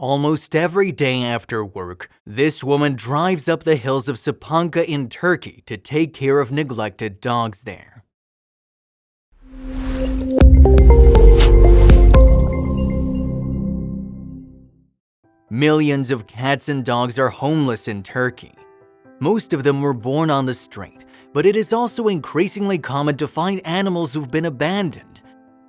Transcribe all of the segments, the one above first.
Almost every day after work, this woman drives up the hills of Sapanca in Turkey to take care of neglected dogs there. Millions of cats and dogs are homeless in Turkey. Most of them were born on the street, but it is also increasingly common to find animals who've been abandoned.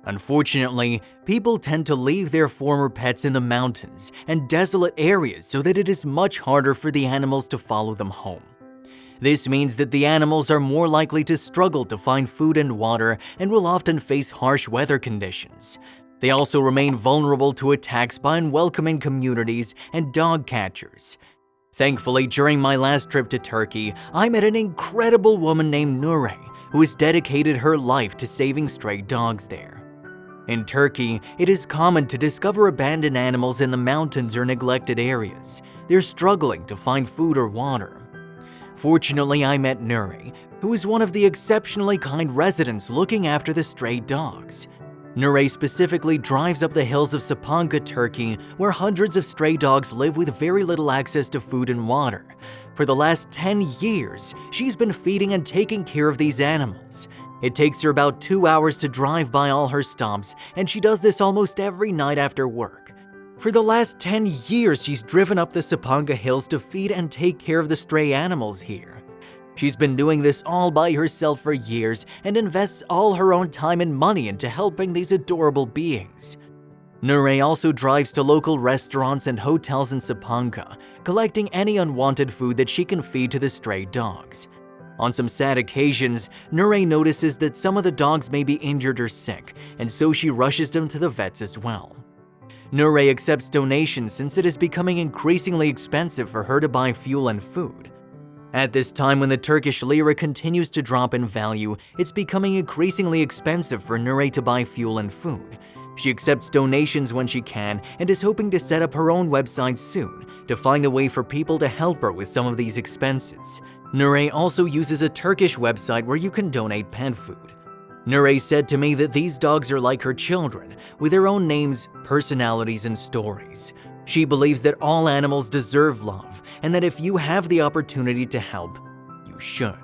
Unfortunately, people tend to leave their former pets in the mountains and desolate areas so that it is much harder for the animals to follow them home. This means that the animals are more likely to struggle to find food and water and will often face harsh weather conditions. They also remain vulnerable to attacks by unwelcoming communities and dog catchers. Thankfully, during my last trip to Turkey, I met an incredible woman named Nuri, who has dedicated her life to saving stray dogs there. In Turkey, it is common to discover abandoned animals in the mountains or neglected areas. They're struggling to find food or water. Fortunately, I met Nuri, who is one of the exceptionally kind residents looking after the stray dogs. Nuri specifically drives up the hills of Sapanca, Turkey, where hundreds of stray dogs live with very little access to food and water. For the last 10 years, she's been feeding and taking care of these animals. It takes her about 2 hours to drive by all her stops, and she does this almost every night after work. For the last 10 years, she's driven up the Sapanca hills to feed and take care of the stray animals here. She's been doing this all by herself for years and invests all her own time and money into helping these adorable beings. Nuri also drives to local restaurants and hotels in Sapanca, collecting any unwanted food that she can feed to the stray dogs. On some sad occasions, Nuri notices that some of the dogs may be injured or sick, and so she rushes them to the vets as well. Nuri accepts donations since it is becoming increasingly expensive for her to buy fuel and food. At this time when the Turkish lira continues to drop in value, it's becoming increasingly expensive for Nuri to buy fuel and food. She accepts donations when she can and is hoping to set up her own website soon to find a way for people to help her with some of these expenses. Nuri also uses a Turkish website where you can donate pet food. Nuri said to me that these dogs are like her children, with their own names, personalities, and stories. She believes that all animals deserve love, and that if you have the opportunity to help, you should.